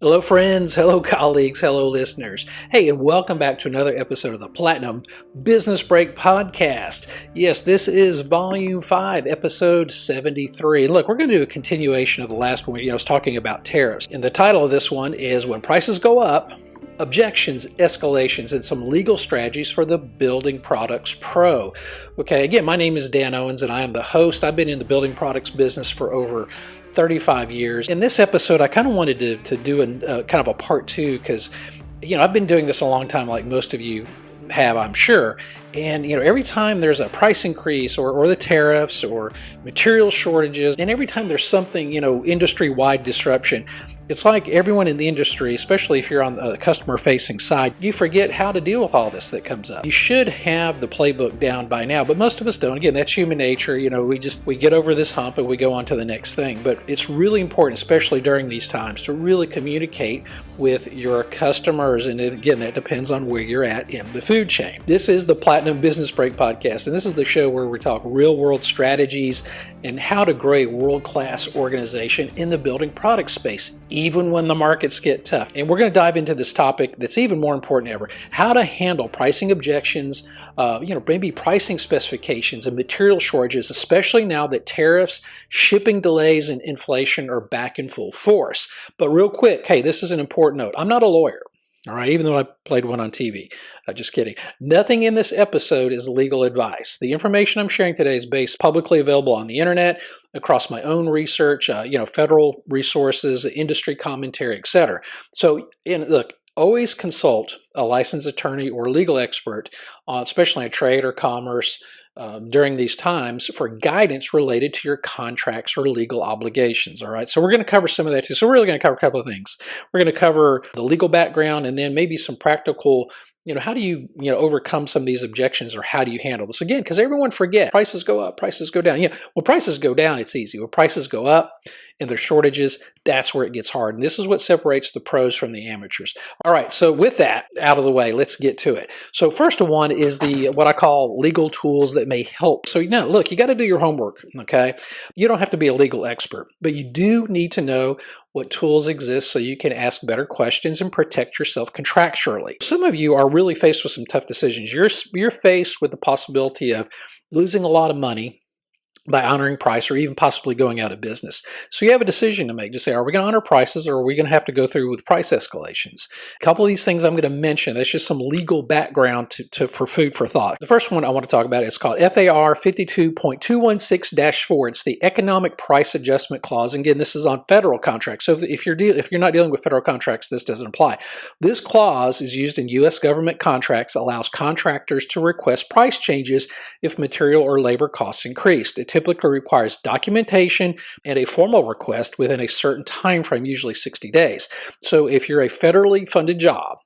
Hello friends, hello colleagues, hello listeners. Hey, and welcome back to another episode of the Platinum Business Break Podcast. Yes, this is Volume 5, Episode 73. And look, we're going to do a continuation of the last one. I was talking about tariffs. And the title of this one is When Prices Go Up, Objections, Escalations, and some legal strategies for the Building Products Pro. Okay, again, my name is Dan Owens and I am the host. I've been in the building products business for over 35 years. In this episode, I kind of wanted to do kind of a part two because, I've been doing this a long time, like most of you have, I'm sure. And, every time there's a price increase or the tariffs or material shortages, and every time there's something, industry-wide disruption, it's like everyone in the industry, especially if you're on the customer-facing side, you forget how to deal with all this that comes up. You should have the playbook down by now, but most of us don't. Again, that's human nature. We get over this hump and we go on to the next thing. But it's really important, especially during these times, to really communicate with your customers. And again, that depends on where you're at in the food chain. This is the Platinum Business Break Podcast, and this is the show where we talk real-world strategies and how to grow a world-class organization in the building product space, even when the markets get tough. And we're going to dive into this topic that's even more important than ever: how to handle pricing objections, maybe pricing specifications and material shortages, especially now that tariffs, shipping delays, and inflation are back in full force. But real quick, hey, this is an important note. I'm not a lawyer. All right, even though I played one on TV. Just kidding. Nothing in this episode is legal advice. The information I'm sharing today is based publicly available on the internet, across my own research, federal resources, industry commentary, etc. So, look, always consult a licensed attorney or legal expert, especially in trade or commerce, during these times for guidance related to your contracts or legal obligations. All right. So we're going to cover some of that too. So we're really going to cover a couple of things. We're going to cover the legal background and then maybe some practical, how do you, overcome some of these objections, or how do you handle this? Again, because everyone forgets prices go up, prices go down. When prices go down, it's easy. When prices go up and there's shortages, that's where it gets hard. And this is what separates the pros from the amateurs. All right. So with that out of the way, let's get to it. So first one is what I call legal tools that may help. So look, you got to do your homework. Okay. You don't have to be a legal expert, but you do need to know what tools exist so you can ask better questions and protect yourself contractually. Some of you are really faced with some tough decisions. You're faced with the possibility of losing a lot of money by honoring price, or even possibly going out of business. So you have a decision to make to say, are we going to honor prices, or are we going to have to go through with price escalations? A couple of these things I'm going to mention, that's just some legal background for food for thought. The first one I want to talk about is called FAR 52.216-4. It's the Economic Price Adjustment Clause. And again, this is on federal contracts. So if you're not dealing with federal contracts, this doesn't apply. This clause is used in U.S. government contracts, allows contractors to request price changes if material or labor costs increased. It typically requires documentation and a formal request within a certain time frame, usually 60 days. So if you're a federally funded job,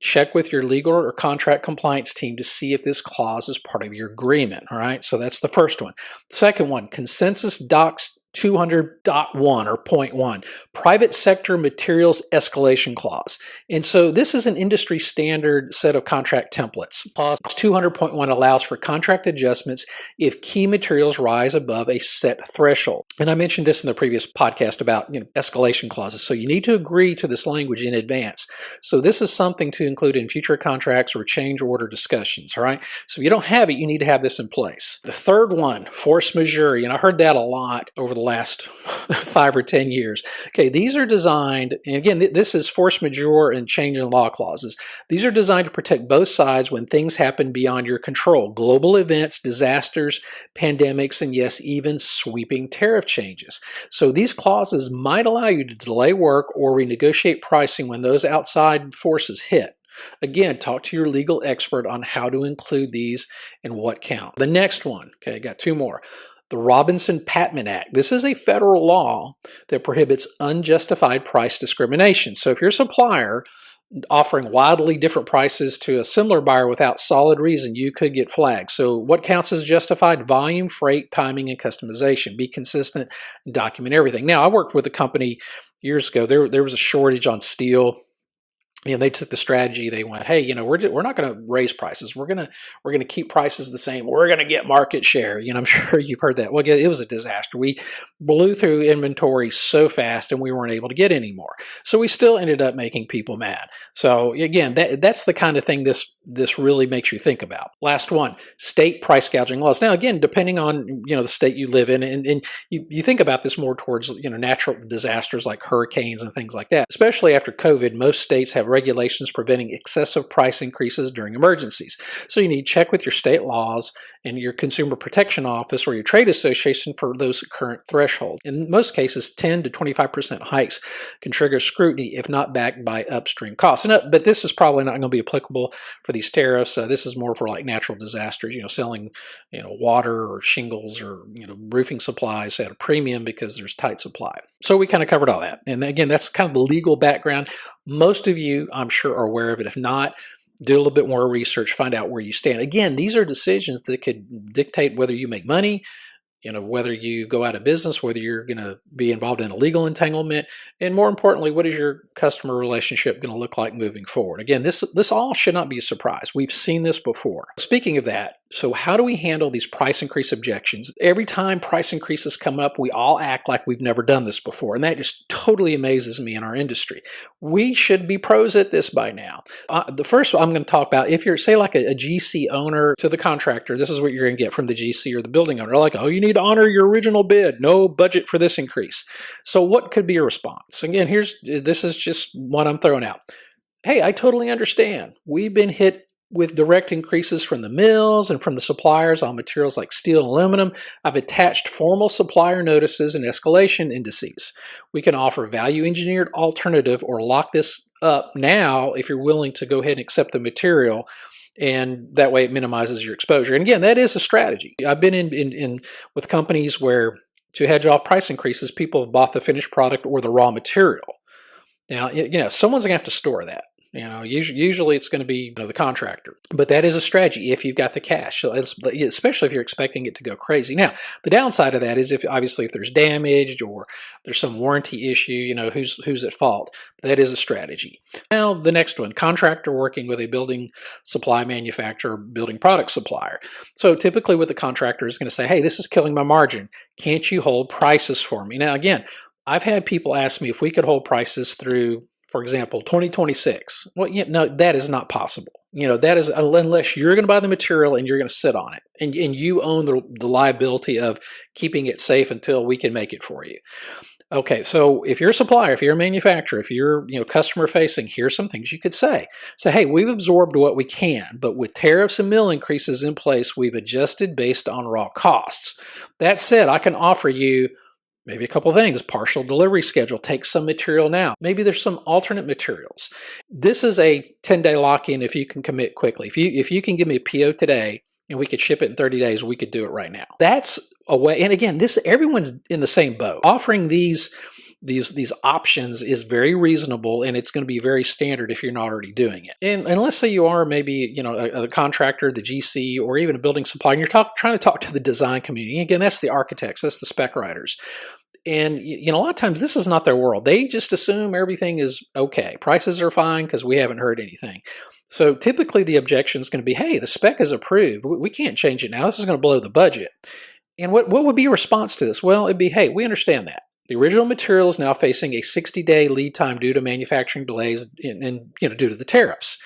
check with your legal or contract compliance team to see if this clause is part of your agreement. All right, so that's the first one. Second one, Consensus Docs 200.1 or point 1, Private Sector Materials Escalation Clause. And so this is an industry standard set of contract templates. Clause 200.1 allows for contract adjustments if key materials rise above a set threshold. And I mentioned this in the previous podcast about escalation clauses. So you need to agree to this language in advance. So this is something to include in future contracts or change order discussions. All right. So if you don't have it, you need to have this in place. The third one, force majeure. I heard that a lot over the last 5 or 10 years. Okay, these are designed, and again, this is force majeure and change in law clauses. These are designed to protect both sides when things happen beyond your control. Global events, disasters, pandemics, and yes, even sweeping tariff changes. So these clauses might allow you to delay work or renegotiate pricing when those outside forces hit. Again, talk to your legal expert on how to include these and what count. The next one, okay, I got two more. The Robinson-Patman Act. This is a federal law that prohibits unjustified price discrimination. So if you're a supplier offering wildly different prices to a similar buyer without solid reason, you could get flagged. So what counts as justified? Volume, freight, timing, and customization. Be consistent and document everything. Now, I worked with a company years ago. There was a shortage on steel. they took the strategy. They went, hey, we're not going to raise prices. We're going to keep prices the same. We're going to get market share. I'm sure you've heard that. Well, it was a disaster. We blew through inventory so fast, and we weren't able to get any more. So we still ended up making people mad. So again, that's the kind of thing this really makes you think about. Last one, state price gouging laws. Now, again, depending on the state you live in, and you think about this more towards natural disasters like hurricanes and things like that. Especially after COVID, most states have regulations preventing excessive price increases during emergencies. So you need to check with your state laws and your consumer protection office or your trade association for those current thresholds. In most cases, 10 to 25% hikes can trigger scrutiny if not backed by upstream costs. But this is probably not going to be applicable for these tariffs. This is more for like natural disasters, selling water or shingles or roofing supplies at a premium because there's tight supply. So we kind of covered all that. And again, that's kind of the legal background. Most of you, I'm sure, are aware of it. If not, do a little bit more research, find out where you stand. Again, these are decisions that could dictate whether you make money, whether you go out of business, whether you're going to be involved in a legal entanglement, and more importantly, what is your customer relationship going to look like moving forward? Again, this all should not be a surprise. We've seen this before. Speaking of that, so how do we handle these price increase objections? Every time price increases come up, we all act like we've never done this before, and that just totally amazes me in our industry. We should be pros at this by now. The first I'm going to talk about, if you're, say, like a GC owner to the contractor, this is what you're going to get from the GC or the building owner. Like, oh, you need to honor your original bid. No budget for this increase. So what could be a response? Again, this is just what I'm throwing out. Hey, I totally understand. We've been hit with direct increases from the mills and from the suppliers on materials like steel and aluminum. I've attached formal supplier notices and escalation indices. We can offer value engineered alternative or lock this up now if you're willing to go ahead and accept the material, and that way it minimizes your exposure. And again, that is a strategy. I've been in with companies where to hedge off price increases, people have bought the finished product or the raw material. Now, someone's going to have to store that. Usually it's going to be the contractor, but that is a strategy if you've got the cash, so especially if you're expecting it to go crazy. Now, the downside of that is if there's damage or there's some warranty issue, who's at fault. That is a strategy. Now, the next one, contractor working with a building supply manufacturer, building product supplier. So typically what the contractor is going to say, hey, this is killing my margin. Can't you hold prices for me? Now, again, I've had people ask me if we could hold prices through, for example, 2026. Well, no, that is not possible. That is unless you're going to buy the material and you're going to sit on it, and you own the liability of keeping it safe until we can make it for you. Okay, so if you're a supplier, if you're a manufacturer, if you're customer facing, here's some things you could say. Say, hey, we've absorbed what we can, but with tariffs and mill increases in place, we've adjusted based on raw costs. That said, I can offer you maybe a couple of things. Partial delivery schedule. Take some material now. Maybe there's some alternate materials. This is a 10-day lock-in if you can commit quickly. If you can give me a PO today and we could ship it in 30 days, we could do it right now. That's a way. And again, everyone's in the same boat. Offering these options is very reasonable, and it's going to be very standard if you're not already doing it. And let's say you are maybe a contractor, the GC, or even a building supplier, and you're trying to talk to the design community. Again, that's the architects, that's the spec writers. And a lot of times this is not their world. They just assume everything is okay. Prices are fine because we haven't heard anything. So typically the objection is going to be, hey, the spec is approved. We can't change it now. This is going to blow the budget. And what would be a response to this? Well, it'd be, hey, we understand that. The original material is now facing a 60-day lead time due to manufacturing delays and due to the tariffs.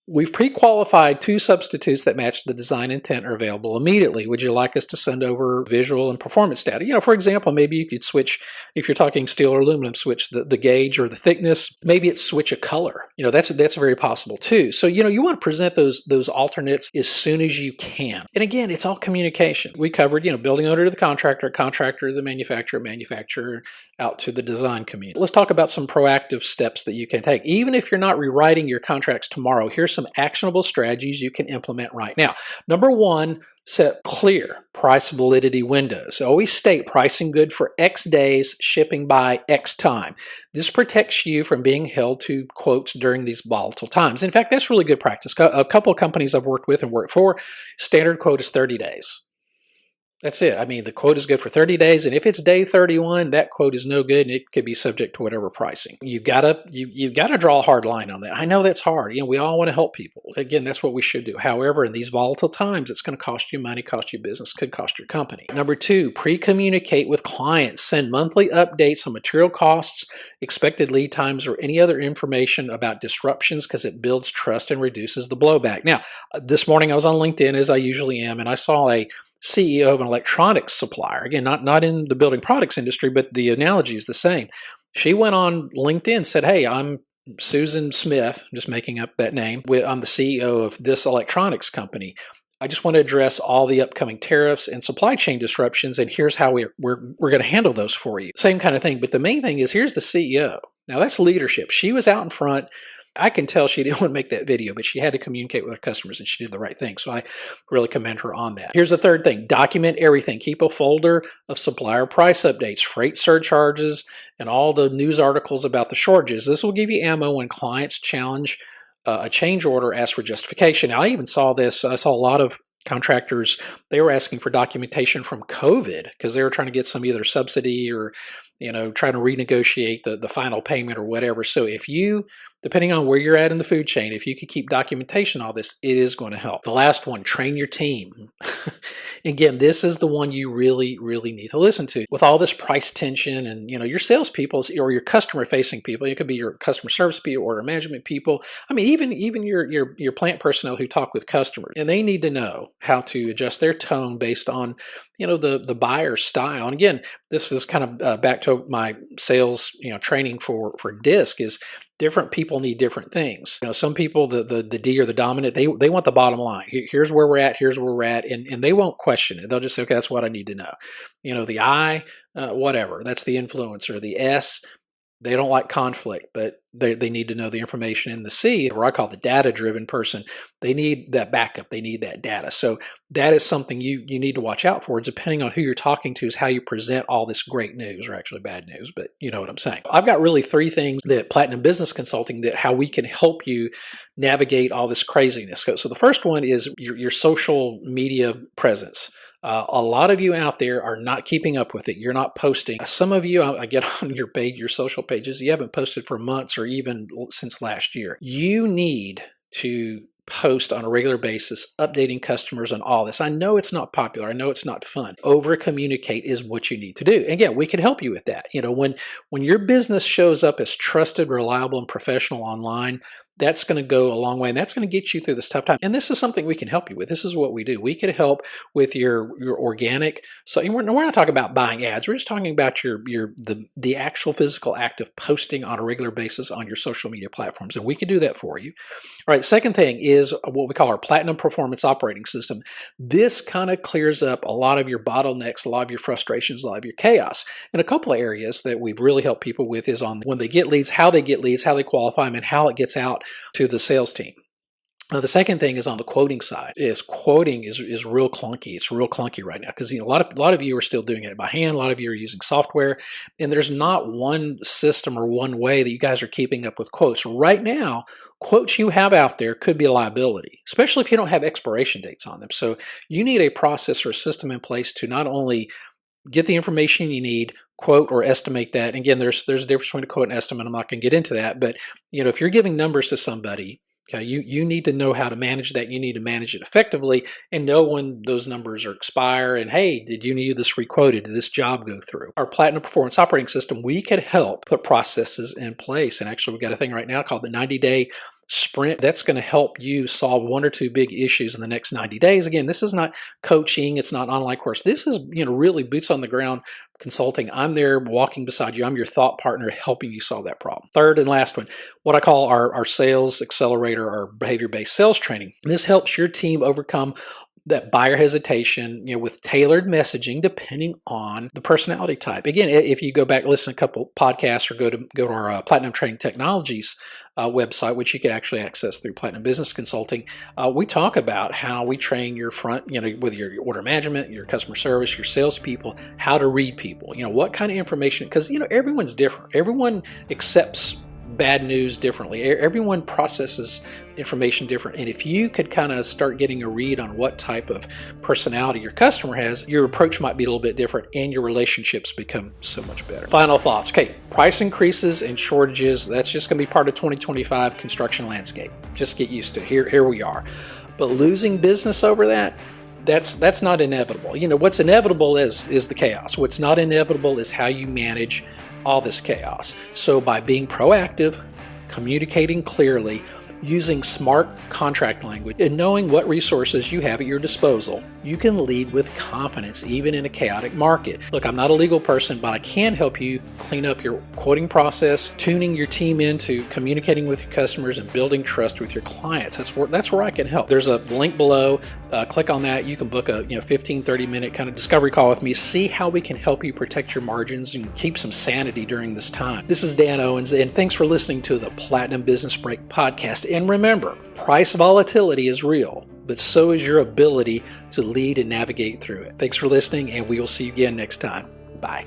We've pre-qualified 2 substitutes that match the design intent are available immediately. Would you like us to send over visual and performance data? For example, maybe you could switch, if you're talking steel or aluminum, switch the gauge or the thickness. Maybe it's switch a color. That's very possible too. So, you want to present those alternates as soon as you can. And again, it's all communication. We covered, building owner to the contractor to the manufacturer out to the design community. Let's talk about some proactive steps that you can take. Even if you're not rewriting your contracts tomorrow, here's some actionable strategies you can implement right now. Number 1, set clear price validity windows. Always state pricing good for X days, shipping by X time. This protects you from being held to quotes during these volatile times. In fact, that's really good practice. A couple of companies I've worked with and worked for, standard quote is 30 days. That's it. I mean, the quote is good for 30 days, and if it's day 31, that quote is no good, and it could be subject to whatever pricing. You've gotta draw a hard line on that. I know that's hard. We all want to help people. Again, that's what we should do. However, in these volatile times, it's going to cost you money, cost you business, could cost your company. Number two, pre-communicate with clients. Send monthly updates on material costs, expected lead times, or any other information about disruptions because it builds trust and reduces the blowback. Now, this morning I was on LinkedIn as I usually am, and I saw a CEO of an electronics supplier. Again, not in the building products industry, but the analogy is the same. She went on LinkedIn, said, "Hey, I'm Susan Smith, just making up that name. I'm the CEO of this electronics company. I just want to address all the upcoming tariffs and supply chain disruptions, and here's how we're going to handle those for you." Same kind of thing, but the main thing is here's the CEO. Now that's leadership. She was out in front. I can tell she didn't want to make that video, but she had to communicate with her customers, and she did the right thing. So I really commend her on that. Here's the third thing. Document everything. Keep a folder of supplier price updates, freight surcharges, and all the news articles about the shortages. This will give you ammo when clients challenge a change order, ask for justification. Now, I even saw this. I saw a lot of contractors, they were asking for documentation from COVID because they were trying to get some either subsidy or trying to renegotiate the final payment or whatever. So if you, depending on where you're at in the food chain, if you could keep documentation on all this, it is going to help. The last one, train your team. Again, this is the one you really, really need to listen to. With all this price tension and your salespeople or your customer-facing people, it could be your customer service people, order management people. I mean, even your plant personnel who talk with customers, and they need to know how to adjust their tone based on the buyer's style. And again, this is kind of back to my sales training for DISC is different people need different things. Some people, the D or the dominant, they want the bottom line. Here's where we're at, and they won't question it. They'll just say, okay, that's what I need to know. The I, whatever, that's the influencer. The S, they don't like conflict, but they need to know the information. In the C, or I call the data-driven person, they need that backup. They need that data. So that is something you need to watch out for. Depending on who you're talking to is how you present all this great news, or actually bad news, but you know what I'm saying. I've got really three things that Platinum Business Consulting, that how we can help you navigate all this craziness. So the first one is your social media presence. A lot of you out there are not keeping up with it. You're not posting. Some of you, I get on your page, your social pages, you haven't posted for months or even since last year. You need to post on a regular basis, updating customers on all this. I know it's not popular. I know it's not fun. Over communicate is what you need to do. And again, we can help you with that. When your business shows up as trusted, reliable, and professional online, that's going to go a long way, and that's going to get you through this tough time. And this is something we can help you with. This is what we do. We can help with your organic. So we're not talking about buying ads. We're just talking about the actual physical act of posting on a regular basis on your social media platforms, and we can do that for you. All right. Second thing is what we call our Platinum Performance Operating System. This kind of clears up a lot of your bottlenecks, a lot of your frustrations, a lot of your chaos. And a couple of areas that we've really helped people with is on when they get leads, how they qualify them, and how it gets out to the sales team. The second thing is on the quoting side. Quoting is real clunky. It's real clunky right now because a lot of you are still doing it by hand. A lot of you are using software, and there's not one system or one way that you guys are keeping up with quotes. Right now, quotes you have out there could be a liability, especially if you don't have expiration dates on them. So you need a process or a system in place to not only get the information you need, quote or estimate that. And again, there's a difference between a quote and estimate. I'm not going to get into that, but if you're giving numbers to somebody, okay, you need to know how to manage that. You need to manage it effectively and know when those numbers are expire. And hey, did you need this requoted? Did this job go through? Our Platinum Performance Operating System, we could help put processes in place. And actually, we've got a thing right now called the 90-day sprint. That's going to help you solve one or two big issues in the next 90 days. Again, this is not coaching. It's not online course. This is, really boots on the ground consulting. I'm there walking beside you. I'm your thought partner helping you solve that problem. Third and last one, what I call our sales accelerator, our behavior-based sales training. This helps your team overcome that buyer hesitation, with tailored messaging depending on the personality type. Again, if you go back, listen to a couple podcasts, or go to our Platinum Training Technologies website, which you can actually access through Platinum Business Consulting, we talk about how we train your front, with your order management, your customer service, your salespeople, how to read people. What kind of information? Because everyone's different. Everyone accepts bad news differently. Everyone processes information different. And if you could kind of start getting a read on what type of personality your customer has, your approach might be a little bit different and your relationships become so much better. Final thoughts. Okay, price increases and shortages, that's just going to be part of 2025 construction landscape. Just get used to it. Here we are. But losing business over that's not inevitable. What's inevitable is the chaos. What's not inevitable is how you manage all this chaos. So by being proactive, communicating clearly, using smart contract language, and knowing what resources you have at your disposal, you can lead with confidence even in a chaotic market. Look, I'm not a legal person, but I can help you clean up your quoting process, tuning your team into communicating with your customers and building trust with your clients. That's where I can help. There's a link below. Click on that. You can book a 15, 30-minute kind of discovery call with me. See how we can help you protect your margins and keep some sanity during this time. This is Dan Owens, and thanks for listening to the Platinum Business Break podcast. And remember, price volatility is real, but so is your ability to lead and navigate through it. Thanks for listening, and we will see you again next time. Bye.